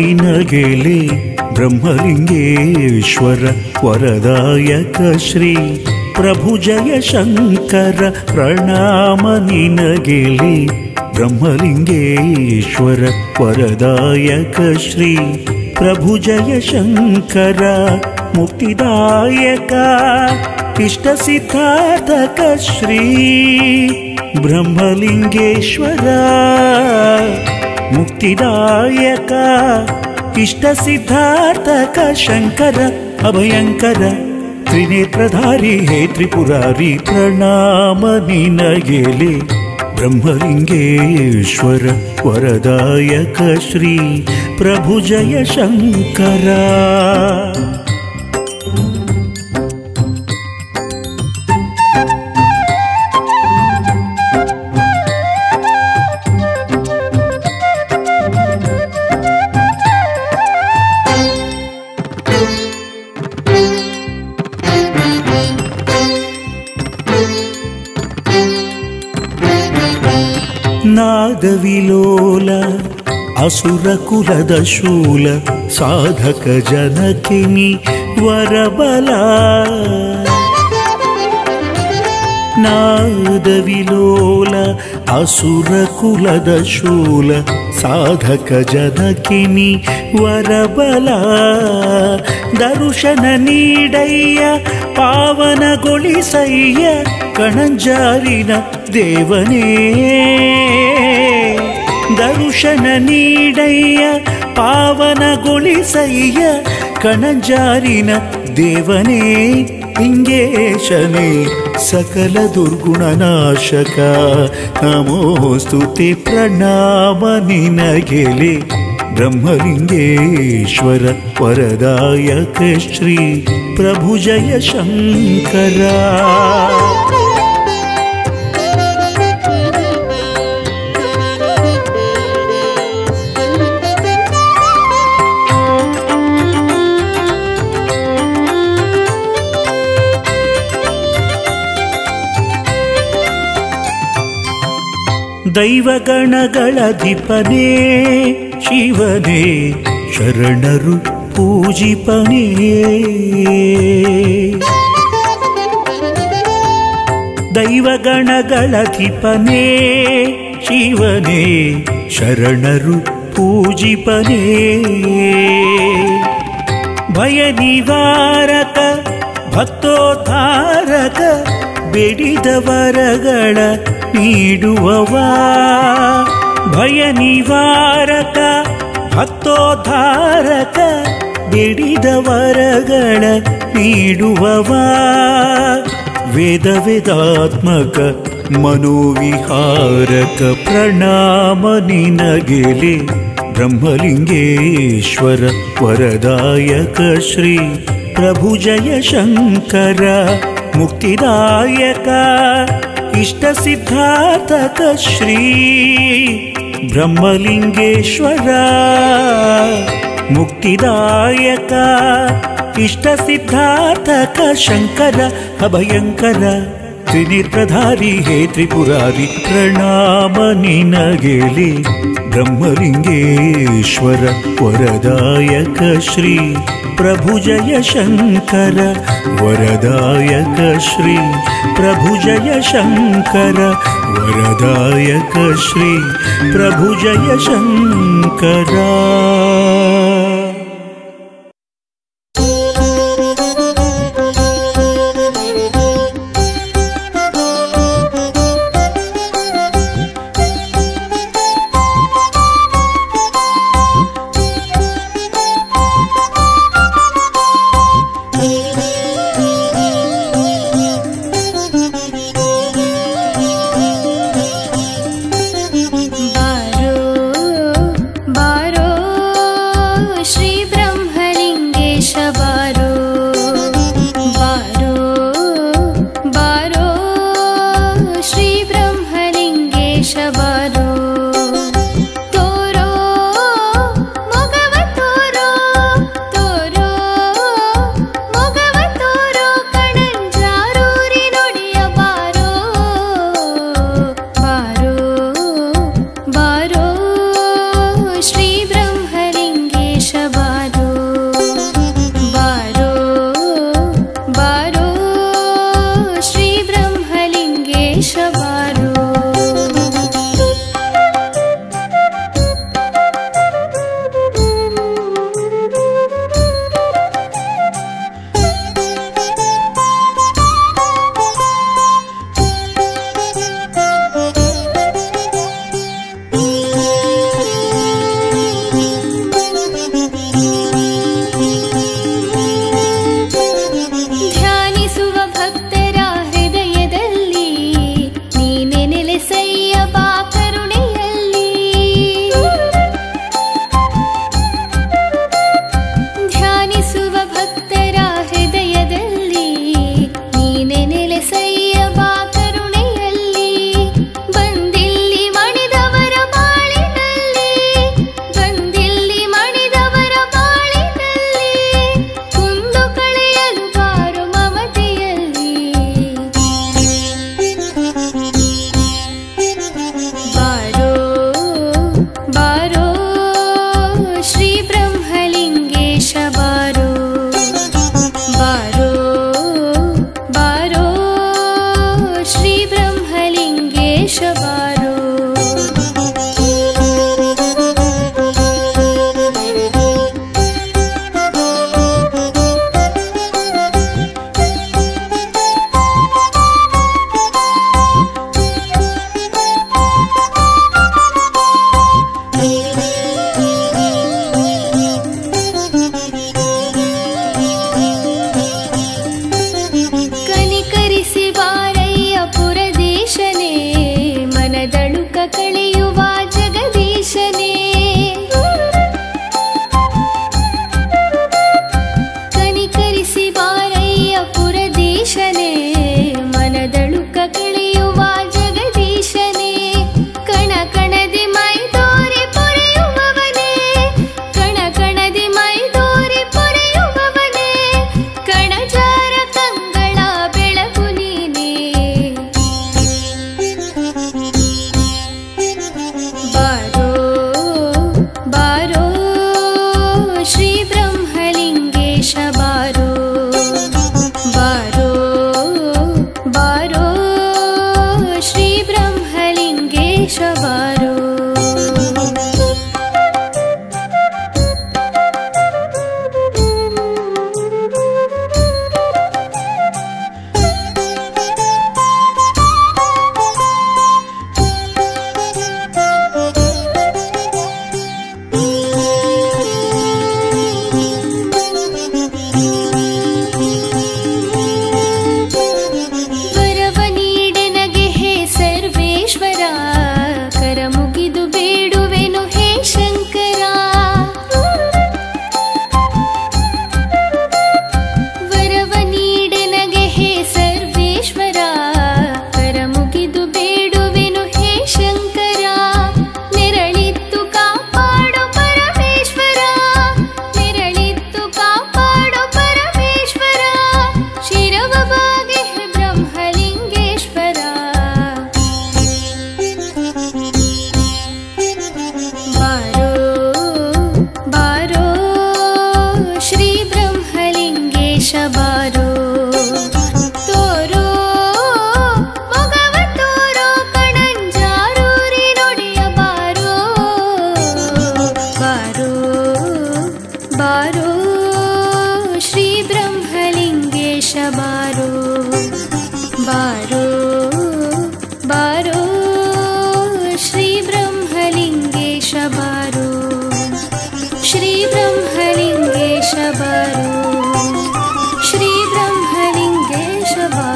ನಿನಗೆಲೆ ಬ್ರಹ್ಮಲಿಂಗೇಶ್ವರ ವರದಾಯಕ ಶ್ರೀ ಪ್ರಭು ಜಯ ಶಂಕರ ಪ್ರಣಾಮ ನಿನಗೆಲೆ ಬ್ರಹ್ಮಲಿಂಗೇಶ್ವರ ವರದಾಯಕ ಶ್ರೀ ಪ್ರಭು ಜಯ ಶಂಕರ ಮುಕ್ತಿದಾಯಕ ಇಷ್ಟ ಸಿದ್ಧಾರ್ಥಕ ಶ್ರೀ ಬ್ರಹ್ಮಲಿಂಗೇಶ್ವರ ಮುಕ್ತಿದಾಯಕ ಇಷ್ಟ ಸಿದ್ಧಾರ್ಥಕ ಶಂಕರ ಅಭಯಂಕರ ತ್ರಿನೇತ್ರಧಾರಿ ಹೇ ತ್ರಿಪುರಾರಿ ಪ್ರಣಾಮ ನಿನಗೆಲೆ ಬ್ರಹ್ಮಲಿಂಗೇಶ್ವರ ವರದಾಯಕ ಶ್ರೀ ಪ್ರಭು ಜಯ ಶಂಕರ ನಾದವಿಲೋಲ ಅಸುರ ಕುಲದ ಶೂಲ ಸಾಧಕ ಜನಕಿನಿ ವರಬಲ ನಾದವಿಲೋಲ ಅಸುರ ಕುಲದ ಶೂಲ ಸಾಧಕ ಜನಕಿನಿ ವರಬಲ ದರುಶನ ನೀಡಯ್ಯ ಪಾವನಗೊಳಿಸಯ್ಯ ಕಣಂಜಾರಿನ ದೇವನೇ ದರುಶನ ನೀಡಯ್ಯ ಪಾವನಗೊಳಿಸಯ್ಯ ಕಣಂಜಾರಿನ ದೇವನೇ ಲಿಂಗೇಶನೇ ಸಕಲ ದುರ್ಗುಣನಾಶಕ ನಮೋಸ್ತುತೆ ಪ್ರಣಾಮ ನಿನಗೆಲೆ ಬ್ರಹ್ಮಲಿಂಗೇಶ್ವರ ವರದಾಯಕ ಶ್ರೀ ಪ್ರಭು ಜಯ ಶಂಕರ ದೈವಗಣಗಳಧಿಪನೇ ಶಿವನೇ ಶರಣರು ಪೂಜಿಪನೇ ದೈವಗಣಗಳಧಿಪನೇ ಶಿವನೇ ಶರಣರು ಪೂಜಿಪನೇ ಭಯ ನಿವಾರಕ ಭಕ್ತೋದ್ಧಾರಕ ಬೇಡಿದ ವರಗಳ ನೀಡುವವ ಭಯ ನಿವಾರಕ ಭಕ್ತೋದ್ಧಾರಕ ಬೇಡಿದ ವರಗಳ ನೀಡುವವ ವೇದ ವೇದಾತ್ಮಕ ಮನೋವಿಹಾರಕ ಪ್ರಣಾಮ ನಿನಗೆಲೆ ಬ್ರಹ್ಮಲಿಂಗೇಶ್ವರ ವರದಾಯಕ ಶ್ರೀ ಪ್ರಭು ಜಯ ಶಂಕರ ಮುಕ್ತಿದಾಯಕ ಇಷ್ಟ ಸಿದ್ಧಾರ್ಥಕ ಶ್ರೀ ಬ್ರಹ್ಮಲಿಂಗೇಶ್ವರ ಮುಕ್ತಿದಾಯಕ ಇಷ್ಟ ಸಿದ್ಧಾರ್ಥಕ ಶಂಕರ ಅಭಯಂಕರ ತ್ರಿನೇತ್ರಧಾರಿ ಹೇ ತ್ರಿಪುರಾರಿ ಪ್ರಣಾಮ ನಿನಗೆಲೆ ಬ್ರಹ್ಮಲಿಂಗೇಶ್ವರ ವರದಾಯಕ ಶ್ರೀ ಪ್ರಭು ಜಯ ಶಂಕರ ವರದಾಯಕ ಶ್ರೀ ಪ್ರಭು ಜಯ ಶಂಕರ ವರದಾಯಕ ಶ್ರೀ ಪ್ರಭು ಜಯ ಶಂಕರ ಬಾರೋ ಬಾರೋ ಶ್ರೀ ಬ್ರಹ್ಮಲಿಂಗೇಶ ಬಾರೋ ಬಾರೋ ಬಾರೋ ಶ್ರೀ ಬ್ರಹ್ಮಲಿಂಗೇಶ ಬಾರೋ ಶ್ರೀ ಬ್ರಹ್ಮಲಿಂಗೇಶ ಬಾರೋ ಶ್ರೀ ಬ್ರಹ್ಮಲಿಂಗೇಶ ಬಾರೋ.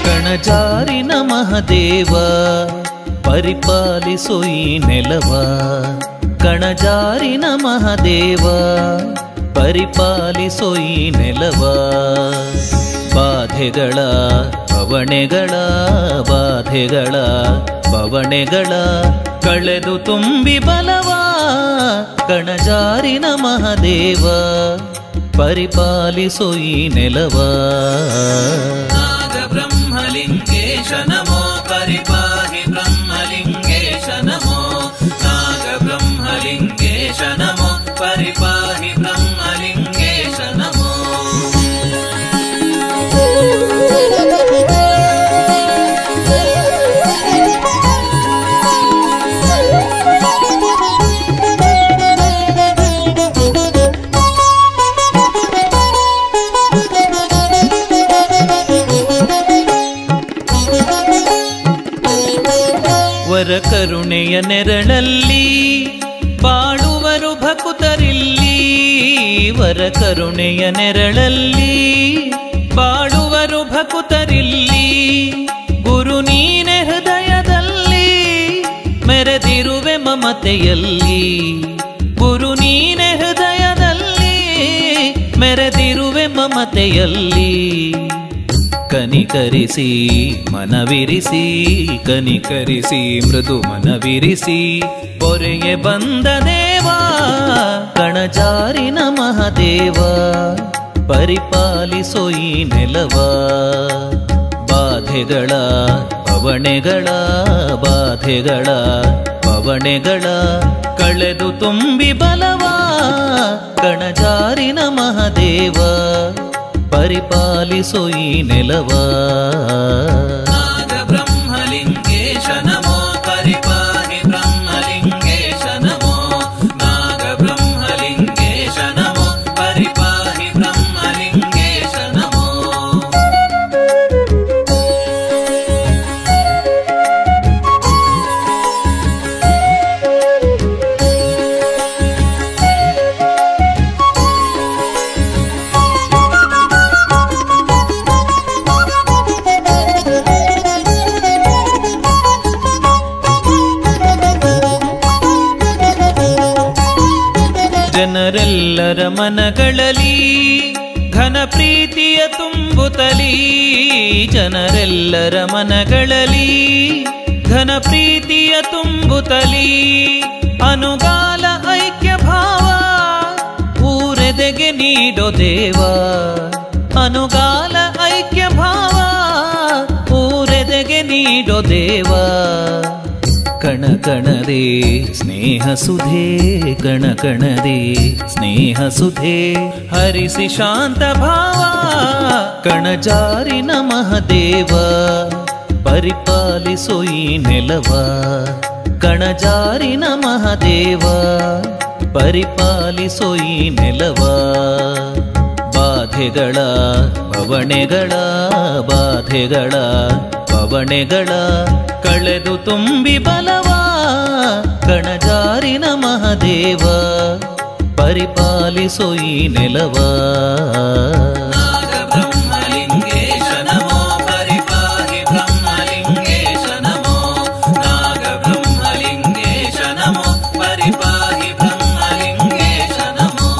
ಕಣಜಾರಿನ ಮಹದೇವ ಪರಿಪಾಲಿಸೋ ಈ ನೆಲವ, ಕಣಜಾರಿನ ಮಹದೇವ ಪರಿಪಾಲಿಸೋ ಈ ನೆಲವ. ಬಾಧೆಗಳ ಬವಣೆಗಳ ಬಾಧೆಗಳ ಬವಣೆಗಳ ಕಳೆದು ತುಂಬಿ ಬಲವ, ಕಣಜಾರಿನ ಮಹದೇವ ಪರಿಪಾಲಿಸೋ ಈ ನೆಲವ. ಬ್ರಹ್ಮಲಿಂಗೇಶ ನಮೋ ಪರಿಪಾಹಿ ಬ್ರಹ್ಮಲಿಂಗೇಶ ನಮೋ, ನಾಗ ಬ್ರಹ್ಮಲಿಂಗೇಶ ನಮೋ ಪರಿಪಾಹಿ ಬ್ರಹ್ಮಲಿಂಗೇಶ ನಮೋ. ವರ ಕರುಣೆಯ ನೆರಳಲ್ಲಿ ಬಾಳುವರು ಭಕುತರಿಲ್ಲಿ, ವರ ಕರುಣೆಯ ನೆರಳಲ್ಲಿ ಬಾಳುವರು ಭಕುತರಿಲ್ಲಿ. ಗುರು ನೀನೆ ಹೃದಯದಲ್ಲಿ ಮೆರೆದಿರುವೆ ಮಮತೆಯಲ್ಲಿ, ಗುರು ನೀನೆ ಹೃದಯದಲ್ಲಿ ಮೆರೆದಿರುವೆ ಮಮತೆಯಲ್ಲಿ. ಕನಿಕರಿಸಿ ಮನವಿರಿಸಿ ಕನಿಕರಿಸಿ ಮೃದು ಮನವಿರಿಸಿ ಪೊರೆಗೆ ಬಂದ ದೇವ, ಕಣಜಾರಿನ ಮಹದೇವ ಪರಿಪಾಲಿಸೋ ಈ ನೆಲವ. ಬಾಧೆಗಳ ಬವಣೆಗಳ ಬಾಧೆಗಳ ಬವಣೆಗಳ ಕಳೆದು ತುಂಬಿ ಬಲವ, ಕಣಜಾರಿನ ಮಹದೇವ ಪರಿಪಾಲಿಸೋ ಈ ನೆಲವ. ನಾಗ ಬ್ರಹ್ಮಲಿಂಗೇಶ ನಮೋ ಪರಿಪಾಹಿ ಬ್ರಹ್ಮಲಿಂಗೇಶ ನಮೋ, ನಾಗ ಬ್ರಹ್ಮಲಿಂಗೇಶ ನಮೋ ಪರಿಪಾಹಿ ಬ್ರಹ್ಮಲಿಂಗೇಶ ನಮೋ. ಜನರೆಲ್ಲರ ಮನಗಳಲ್ಲಿ ಘನ ಪ್ರೀತಿಯ ತುಂಬುತ್ತಲೀ, ಜನರೆಲ್ಲರ ಮನಗಳಲ್ಲಿ ಘನ ಪ್ರೀತಿಯ ತುಂಬುತ್ತಲೀ. ಅನುಗಾಲ ಐಕ್ಯ ಭಾವ ಊರೆದೆಗೆ ನೀಡೋ ದೇವ, ಅನುಗಾಲ ಐಕ್ಯ ಭಾವ ಊರೆದೆಗೆ ನೀಡೋ ದೇವ. ಕಣ ಕಣದೇ ಸ್ನೇಹ ಸುಧೇ ಕಣ ಕಣದೇ ಸ್ನೇಹ ಸುಧೇ ಹರಿಸಿ ಶಾಂತ ಭಾವ, ಕಣಜಾರಿನ ಮಹದೇವ ಪರಿಪಾಲಿಸೋ ಈ ನೆಲವ. ಕಣಜಾರಿನ ಮಹದೇವ ಪರಿಪಾಲಿಸೋ ಈ ನೆಲವ. ಬಾಧೆಗಳ ಬವಣೆಗಳ ಬಾಧೆಗಳ ಬವಣೆಗಳ ಕಳೆದು ತುಂಬಿ ಬಲವ, ಕಣಜಾರಿನ ಮಹದೇವ ಪರಿಪಾಲಿಸೋ ಈ ನೆಲವ. ನಾಗ ಬ್ರಹ್ಮಲಿಂಗೇಶ ನಮೋ ಪರಿಪಾಹಿ ಬ್ರಹ್ಮಲಿಂಗೇಶ ನಮೋ, ನಾಗ ಬ್ರಹ್ಮಲಿಂಗೇಶ ನಮೋ ಪರಿಪಾಹಿ ಬ್ರಹ್ಮಲಿಂಗೇಶ ನಮೋ.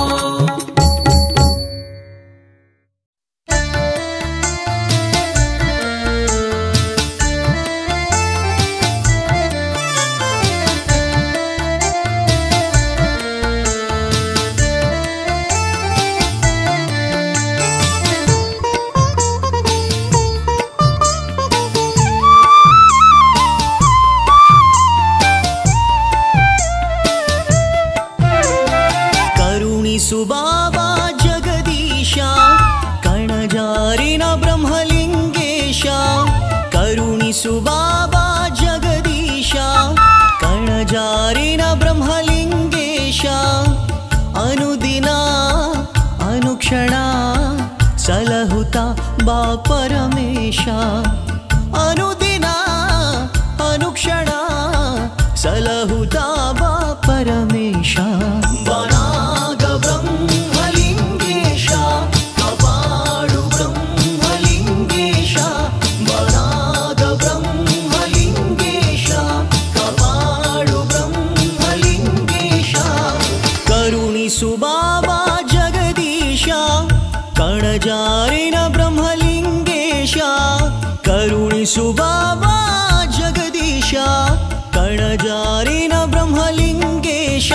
ಕರುಣಿಸು ಬಾಬಾ ಜಗದೀಶ ಕಣಜಾರಿನ ಬ್ರಹ್ಮಲಿಂಗೇಶ ಅನುದಿನ ಅನುಕ್ಷಣ ಸಲಹುತ ಬಾ ಪರಮೇಶ ಅನುದಿನ ಅನುಕ್ಷಣ ಸಲಹುತ ಬಾ ಪರಮೇಶ ವರಾಗ ಬ್ರಹ್ಮಲಿಂಗೇಶ ಕಪಾಡು ಬ್ರಹ್ಮಲಿಂಗೇಶ ವರಾಗ ಬ್ರಹ್ಮಲಿಂಗೇಶ ಕಪಾಡು ಬ್ರಹ್ಮಲಿಂಗೇಶ ಕರುಣಿಸು ಬಾಬಾ ಜಗದೀಶ ಕಣಜಾರಿನ ಬ್ರಹ್ಮಲಿಂಗೇಶ ಕರುಣಿಸು ಬಾಬಾ ಜಗದೀಶ ಕಣಜಾರಿನ ಬ್ರಹ್ಮಲಿಂಗೇಶ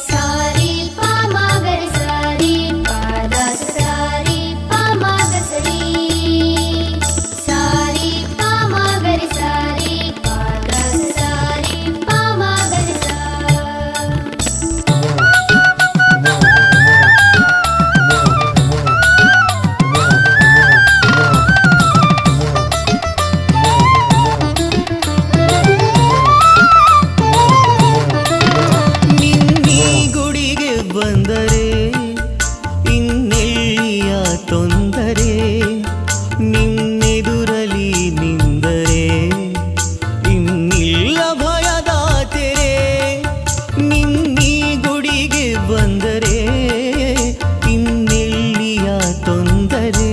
ಸಾರಿ ಪಾಮಗರ ಸಾರಿ ಪಾದ ಸಾರಿ ಪಾಮಗಸರಿ ಸಾರಿ ಪಾಮಗರ ಸಾರಿ ಪಾದ ಸಾರಿ ಪಾಮಗಸ ನಿನ್ನಿ ಗುಡಿಗೆ ಬಂದರೆ ಇನ್ನೆಲ್ಲಿಯ ತೊಂದರೆ ನಿನ್ನೆದುರಲಿ ನಿಂದರೆ ಇನ್ನಿಲ್ಲ ಭಯದ ತೆರೆ ನಿನ್ನಿ ಗುಡಿಗೆ ಬಂದರೆ ಇನ್ನೆಲ್ಲಿಯ ತೊಂದರೆ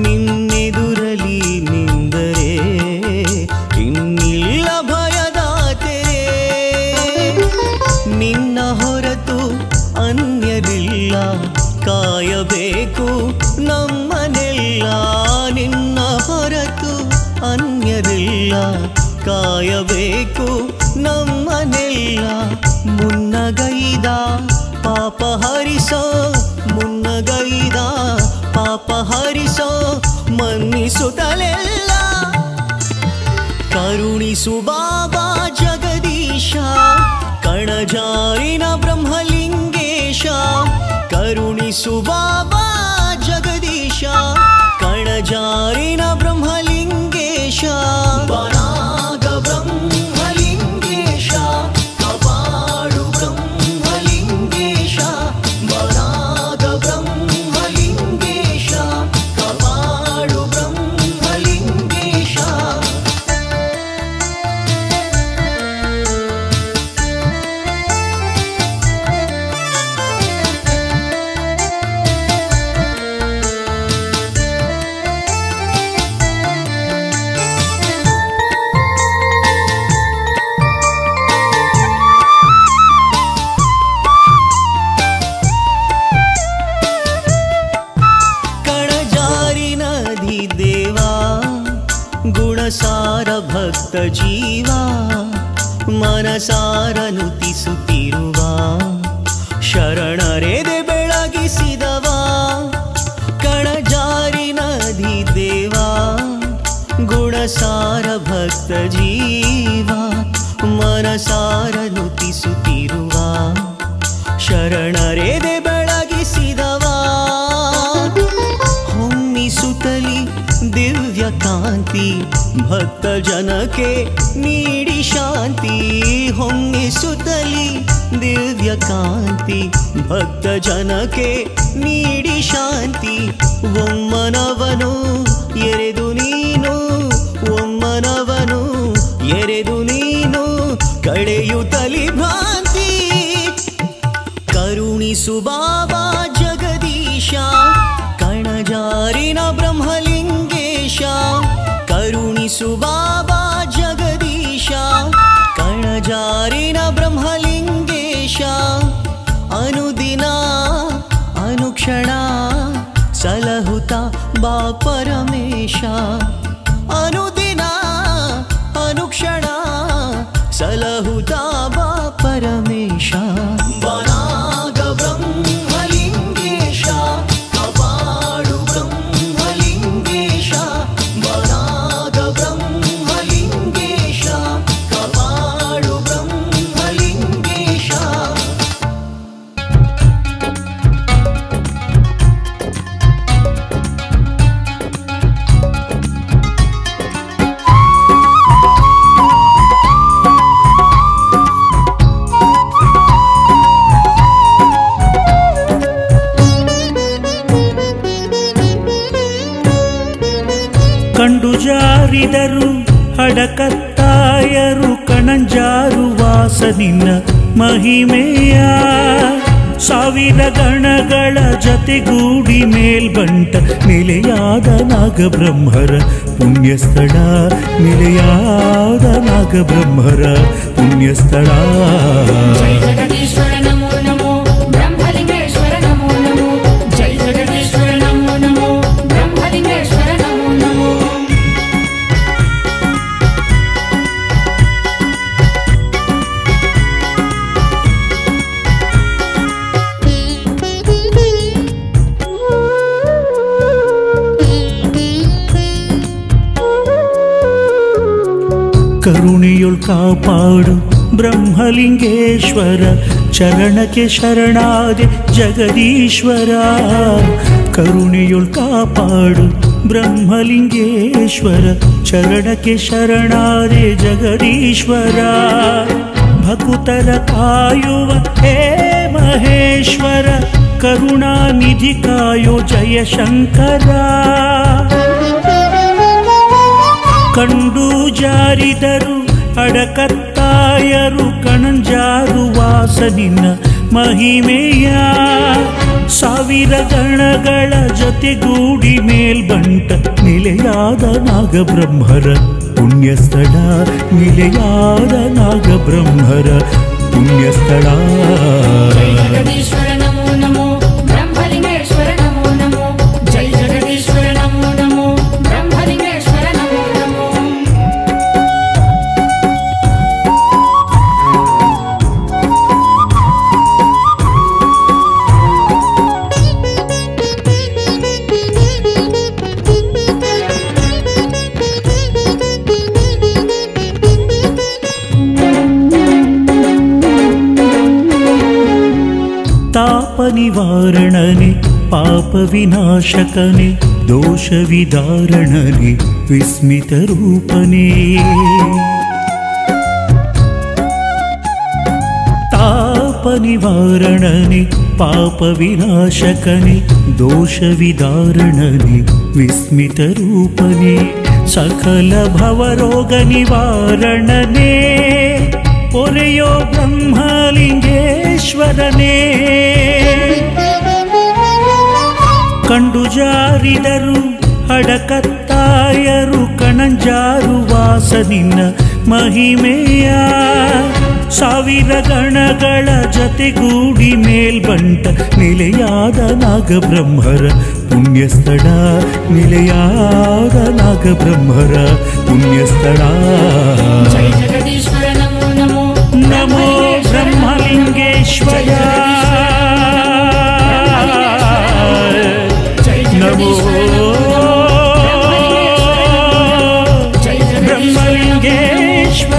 ನಿನ್ನೆದುರಲಿ ನಿಂದರೆ ಇನ್ನಿಲ್ಲ ಭಯದ ತೆರೆ ನಿನ್ನ ಹೊರತು ಅನ್ಯರಿಲ್ಲ ಕಾಯಬೇಕು ನಮ್ಮನೆಲ್ಲ ನಿನ್ನ ಹೊರತು ಅನ್ಯರಿಲ್ಲ ಕಾಯಬೇಕು ನಮ್ಮನೆಲ್ಲ ಮುನ್ನಗೈದ ಪಾಪ ಹರಿಸೋ ಮುನ್ನಗೈದ ಪಾಪ ಹರಿಸೋ ಮನ್ನಿಸುತ್ತಲೆಲ್ಲ ಕರುಣಿಸು ಬಾಬಾ ಜಗದೀಶ ಕಣಜಾರಿನ ಬ್ರಹ್ಮಲಿಂಗೇಶ ಕರುಣಿಸು ಬಾಬಾ ಜಗದೀಶ ಕಣಜಾರಿನ ಬ್ರಹ್ಮಲಿಂಗೇಶ ವರಾಗ ಬ್ರಹ್ಮಲಿಂಗೇಶ ಕಪಾಡು ಬ್ರಹ್ಮಲಿಂಗೇಶ ವರಾಗ ಬ್ರಹ್ಮಲಿಂಗೇಶ ಕಪಾಡು ಬ್ರಹ್ಮಲಿಂಗೇಶ ಕಣಜಾರಿನಧಿದೇವಾ ಗುಣಸಾರ ಭಕ್ತ ಜೀವ ಮನಸಾರ ನುತಿಸುತ್ತಿರುವ ಶರಣರೆದೆ ಬೆಳಗಿಸಿದವ ಕಣಜಾರಿನಧಿದೇವಾ ಗುಣಸಾರ ಭಕ್ತ ಜೀವ ಮನಸಾರ ನುತಿಸುತ್ತಿರುವ ಶರಣರೆದೆ ಬೆಳಗಿಸಿದವ ಹೊಮ್ಮಿಸುತ್ತಲಿ ದಿವ್ಯ ಕಾಂತಿ ಭಕ್ತ ಜನಕ್ಕೆ ನೀಡಿ ಶಾಂತಿ ಹೊಮ್ಮಿಸುತ್ತಲಿ ದಿವ್ಯ ಕಾಂತಿ ಭಕ್ತ ಜನಕ್ಕೆ ನೀಡಿ ಶಾಂತಿ ಒಮ್ಮನವನು ಎರೆದು ನೀನು ಒಮ್ಮನವನು ಎರೆದು ನೀನು ಕಳೆಯುತ್ತಲಿ ಭ್ರಾಂತಿ ಕರುಣಿಸು ಬಾಬಾ ಜಗದೀಶ ಕಣಜಾರಿನ ಬ್ರಹ್ಮಲಿಂಗೇಶ ಕರುಣಿಸು ಬಾಬಾ ಜಗದೀಶ ಕಣಜಾರಿನ ಬ್ರಹ್ಮಲಿಂಗೇಶ ಅನುದಿನ ಅನುಕ್ಷಣ ಸಲಹುತ ಬಾ ಪರಮೇಶ ಅನುದಿನ ಅನುಕ್ಷಣ ಸಲಹುತ ಬಾ ಪರಮೇಶ ವರಾಗ ಬ್ರಹ್ಮಲಿಂಗೇಶ ಕಪಾಡು ಬ್ರಹ್ಮಲಿಂಗೇಶ ವರಾಗ ಬ್ರಹ್ಮಲಿಂಗೇಶ ಕಪಾಡು ಬ್ರಹ್ಮಲಿಂಗೇಶ ಕಂಡು ಜಾರಿದರು ಹಡಕತ್ತಾಯರು ಕಣಂಜಾರು ವಾಸನಿನ ಮಹಿಮೆಯ ಸಾವಿರ ಗಣಗಳ ಜತೆಗೂಡಿ ಮೇಲ್ಬಂಟ ನಿಲೆಯಾದ ನಾಗಬ್ರಹ್ಮರ ಪುಣ್ಯಸ್ಥಳ ನಿಲೆಯಾದ ನಾಗಬ್ರಹ್ಮರ ಪುಣ್ಯಸ್ಥಳ. ಜೈ ಜಗದೀಶ್ವರ ನಮೋ ನಮೋ ಬ್ರಹ್ಮಲಿಂಗೇಶ್ವರ ನಮೋ ನಮೋ ಜೈ ಜಗದೀಶ್ವರ ನಮೋ ನಮೋ ಬ್ರಹ್ಮಲಿಂಗೇಶ್ವರ ನಮೋ ನಮೋ. ಕರುಣೆಯುಳ್ ಕಾಪಾಡು ಬ್ರಹ್ಮಲಿಂಗೇಶ್ವರ ಚರಣಕ್ಕೆ ಶರಣಾದೆ ಜಗದೀಶ್ವರ. ಕರುಣೆಯುಳ್ ಕಾಪಾಡು ಬ್ರಹ್ಮಲಿಂಗೇಶ್ವರ ಚರಣಕ್ಕೆ ಶರಣಾದೆ ಜಗದೀಶ್ವರ. ಭಕುತರ ಕಾಯುವ ಹೇ ಮಹೇಶ್ವರ ಕರುಣಾನಿಧಿ ಕಾಯೋ ಜಯಶಂಕರ. ಕಂಡು ಜಾರಿದರು ಅಡಕತ್ತಾಯರು ಕಣಂಜಾರು ವಾಸನಿನ ಮಹಿಮೆಯ ಸಾವಿರ ಗಣಗಳ ಜತೆಗೂಡಿ ಮೇಲ್ಬಂಟ ನಿಲೆಯಾದ ನಾಗಬ್ರಹ್ಮರ ಪುಣ್ಯಸ್ಥಳ ನಿಲೆಯಾದ ನಾಗಬ್ರಹ್ಮರ ಪುಣ್ಯಸ್ಥಳ. ಜೈ ಜಗದೀಶ್ವರ ನಮೋ ನಮೋ ಬ್ರಹ್ಮಲಿಂಗೇಶ್ವರ ನಮೋ ನಮೋ ಜೈ ಜಗದೀಶ್ವರ ನಮೋ ನಮೋ ಬ್ರಹ್ಮಲಿಂಗೇಶ್ವರ ನಮೋ ನಮೋ. ತಾಪ ನಿವಾರಣನೆ ಪಾಪ ವಿನಾಶಕನೆ ದೋಷ ವಿದಾರಣನೆ ವಿಸ್ಮಿತ ರೂಪನೇ. ತಾಪ ನಿವಾರಣನೆ ಪಾಪ ವಿನಾಶಕನೆ ದೋಷ ವಿದಾರಣನೆ ವಿಸ್ಮಿತ ರೂಪನೇ. ಸಕಲ ಭವರೋಗ ನಿವಾರಣನೆ ಪೊರೆಯೋ ಬ್ರಹ್ಮಲಿಂಗೇಶ್ವರನೇ. ಕಂಡು ಜಾರಿದರು ಹಡಕತ್ತಾಯರು ಕಣಂಜಾರು ವಾಸನಿನ ಮಹಿಮೆಯ ಸಾವಿರ ಗಣಗಳ ಜತೆಗೂಡಿ ಮೇಲ್ಬಂಟ ನಿಲೆಯಾದ ನಾಗಬ್ರಹ್ಮರ ಪುಣ್ಯಸ್ಥಳ ನಿಲೆಯಾದ ನಾಗಬ್ರಹ್ಮರ ಪುಣ್ಯಸ್ಥಳ. ಜೈ ಜಗದೀಶ್ವರ ನಮೋ ನಮೋ ನಮೋ ಬ್ರಹ್ಮಲಿಂಗೇಶ್ವರ ನಮೋ ಬ್ರಹ್ಮಲಿಂಗೇಶ್ವರ.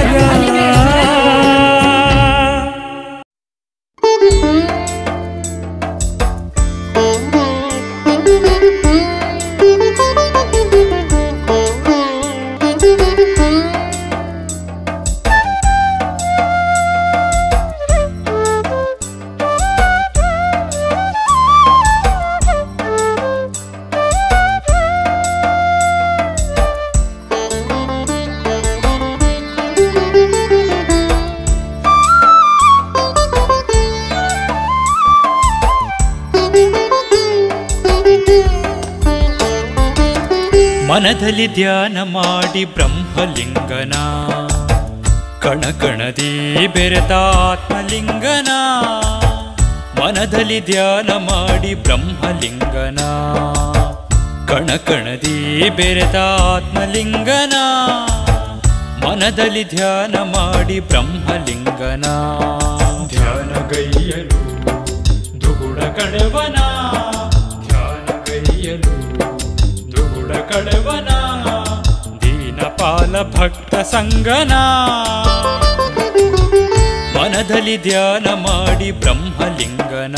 ಮನದಲ್ಲಿ ಧ್ಯಾನ ಮಾಡಿ ಬ್ರಹ್ಮಲಿಂಗನ ಕಣಕಣದಿ ಬೆರೆತ ಆತ್ಮಲಿಂಗನ. ಮನದಲ್ಲಿ ಧ್ಯಾನ ಮಾಡಿ ಬ್ರಹ್ಮಲಿಂಗನ ಕಣಕಣದಿ ಬೆರೆತ ಆತ್ಮಲಿಂಗನ. ಮನದಲ್ಲಿ ಧ್ಯಾನ ಮಾಡಿ ಬ್ರಹ್ಮಲಿಂಗನ ಧ್ಯಾನಗೈಯಲು ದುಗುಡ ಕಡವನ. ಧ್ಯಾನಗೈಯಲು ದುಗುಡ ಕಡವನ ದೀನಪಾಲ ಭಕ್ತ ಸಂಗನ. ಮನದಲ್ಲಿ ಧ್ಯಾನ ಮಾಡಿ ಬ್ರಹ್ಮಲಿಂಗನ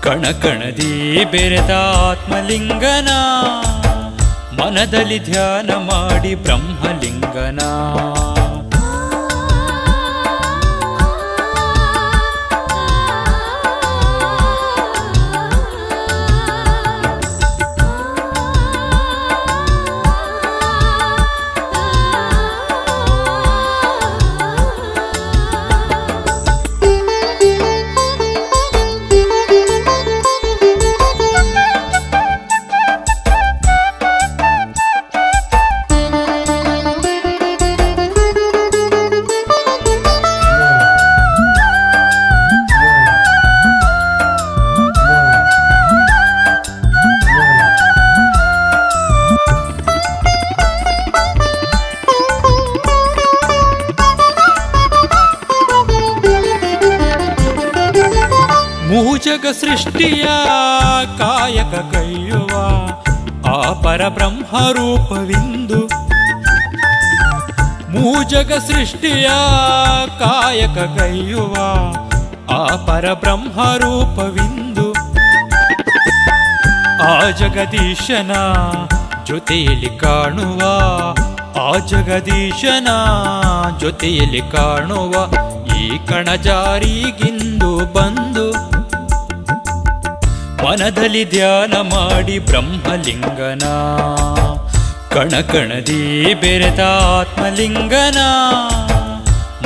ಕಣಕಣದಿ ಬೆರೆತ ಆತ್ಮಲಿಂಗನ. ಮನದಲ್ಲಿ ಧ್ಯಾನ ಮಾಡಿ ಬ್ರಹ್ಮಲಿಂಗನ. ಮೂಜಗ ಸೃಷ್ಟಿಯ ಕಾಯಕ ಕೈಯುವ ಆ ಪರಬ್ರಹ್ಮ ರೂಪವಿಂದು. ಮೂಜಗ ಸೃಷ್ಟಿಯ ಕಾಯಕ ಕೈಯುವ ಆ ಪರಬ್ರಹ್ಮ ರೂಪವಿಂದು. ಆ ಜಗದೀಶನ ಜೊತೆಯಲ್ಲಿ ಕಾಣುವ, ಆ ಜಗದೀಶನ ಜೊತೆಯಲ್ಲಿ ಕಾಣುವ ಈ ಕಣಜಾರಿಗಿಂದು ಬಂದು ಮನದಲ್ಲಿ ಧ್ಯಾನ ಮಾಡಿ ಬ್ರಹ್ಮಲಿಂಗನ, ಕಣಕಣದಿ ಬೆರೆತ ಆತ್ಮಲಿಂಗನ,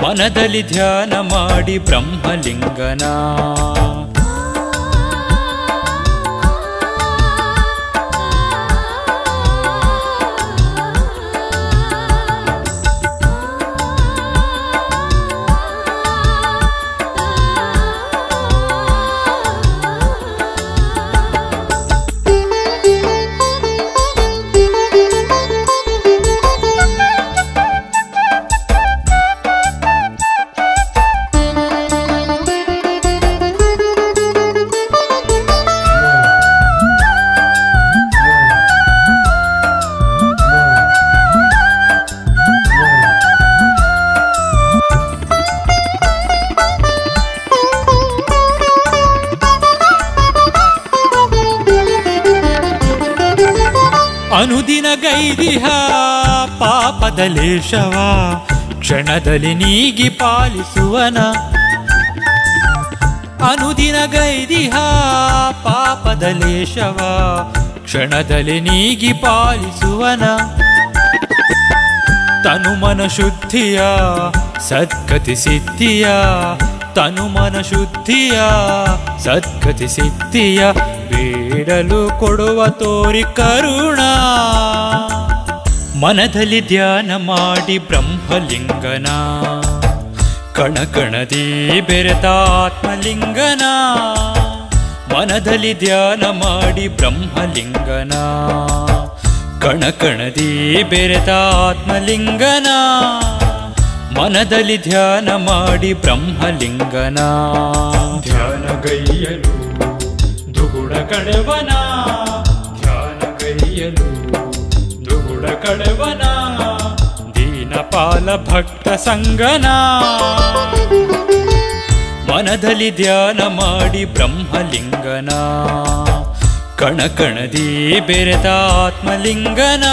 ಮನದಲ್ಲಿ ಧ್ಯಾನ ಮಾಡಿ ಬ್ರಹ್ಮಲಿಂಗನ. ಅನುದಿನ ಗೈದಿಹ ಪಾಪದ ಲೇಷವ ಕ್ಷಣದಲ್ಲಿ ನೀಗಿ ಪಾಲಿಸುವನ. ಅನುದಿನ ಗೈದಿಹ ಪಾಪದ ಲೇಷವ ಕ್ಷಣದಲ್ಲಿ ನೀಗಿ ಪಾಲಿಸುವನ. ತನುಮನ ಶುದ್ಧಿಯ ಸದ್ಗತಿ ಸಿದ್ಧಿಯ, ತನುಮನ ಶುದ್ಧಿಯ ಸದ್ಗತಿ ಸಿದ್ಧಿಯ ಬೇಡಲು ಕೊಡುವ ತೋರಿ ಕರುಣ. ಮನದಲ್ಲಿ ಧ್ಯಾನ ಮಾಡಿ ಬ್ರಹ್ಮಲಿಂಗನ, ಕಣಕಣದಿ ಬೆರೆತ ಆತ್ಮಲಿಂಗನ, ಮನದಲ್ಲಿ ಧ್ಯಾನ ಮಾಡಿ ಬ್ರಹ್ಮಲಿಂಗನ, ಕಣಕಣದಿ ಬೆರೆತ ಆತ್ಮಲಿಂಗನ, ಮನದಲ್ಲಿ ಧ್ಯಾನ ಮಾಡಿ ಬ್ರಹ್ಮಲಿಂಗನ. ಧ್ಯಾನಗೈಯಲು ದುಗುಡ ಕಡೆವನ, ಧ್ಯಾನಗೈಯಲು ದುಗುಡ ಕಡೆವನ, ದೀನಪಾಲ ಭಕ್ತ ಸಂಗನ, ಮನದಲ್ಲಿ ಧ್ಯಾನ ಮಾಡಿ ಬ್ರಹ್ಮಲಿಂಗನ, ಕಣಕಣದಿ ಬೆರೆತ ಆತ್ಮಲಿಂಗನ,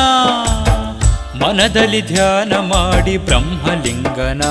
ಮನದಲ್ಲಿ ಧ್ಯಾನ ಮಾಡಿ ಬ್ರಹ್ಮಲಿಂಗನ.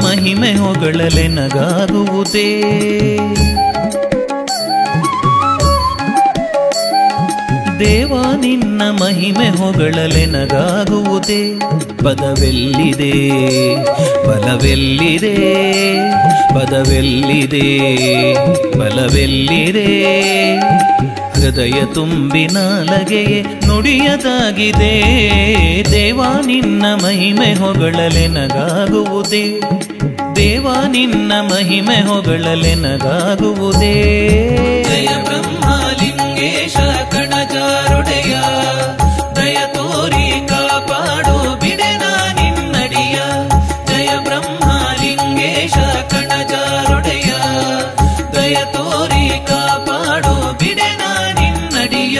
ಮಹಿಮೆ ಹೊಗಳಲೆ ನಗಾಗುವುದೇ, ದೇವ ನಿನ್ನ ಮಹಿಮೆ ಹೊಗಳಲೆ ನಗಾಗುವುದೇ. ಪದವೆಲ್ಲಿದೆ ಬಲವೆಲ್ಲಿದೆ, ಪದವೆಲ್ಲಿದೆ ಬಲವೆಲ್ಲಿದೆ, ಹೃದಯ ತುಂಬಿನ ಲಗೆಯೇ ನುಡಿಯದಾಗಿದೆ. ದೇವ ನಿನ್ನ ಮಹಿಮೆ ಹೊಗಳಲೆ ನಗಾಗುವುದೇ, ದೇವ ನಿನ್ನ ಮಹಿಮೆ ಹೊಗಳಲೆ ನಗಾಗುವುದೇ. ಜಯ ಬ್ರಹ್ಮಲಿಂಗೇಶ ಕಣಜಾರೊಡೆಯ, ದಯ ತೋರಿ ಕಾಪಾಡು ಬಿಡೆನ ನಿನ್ನಡಿಯ. ಜಯ ಬ್ರಹ್ಮಲಿಂಗೇಶ ಕಣಜಾರೊಡೆಯ, ದಯ ತೋರಿ ಕಾಪಾಡು ಬಿಡೆನ ನಿನ್ನಡಿಯ.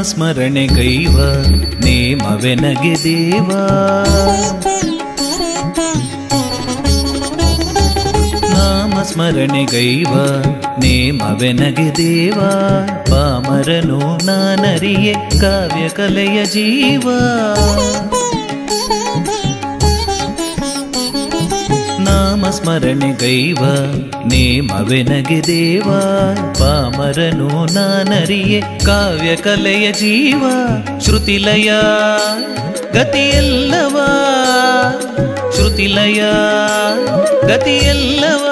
ಸ್ಮರಣೆ ಗೈವ ನೇಮವೆನಗೆ ದೇವ ನಾಮ ಸ್ಮರಣೆ ಗೈವ ನೇಮವೆನಗೆ ದೇವ ಪಾಮರನು ನಾನರಿಯೆ ಕಾವ್ಯ ಕಲೆಯ ಜೀವ ನಾಮ ಸ್ಮರಣೆ ಗೈವ ನೇಮವೆನಗೆ ದೇವ ಪಾಮರನು ನಾನರಿಯೆ ಕಾವ್ಯ ಕಲೆಯ ಜೀವ ಶ್ರುತಿಲಯ ಗತಿಯಲ್ಲವ ಶ್ರುತಿಲಯ ಗತಿಯಲ್ಲವ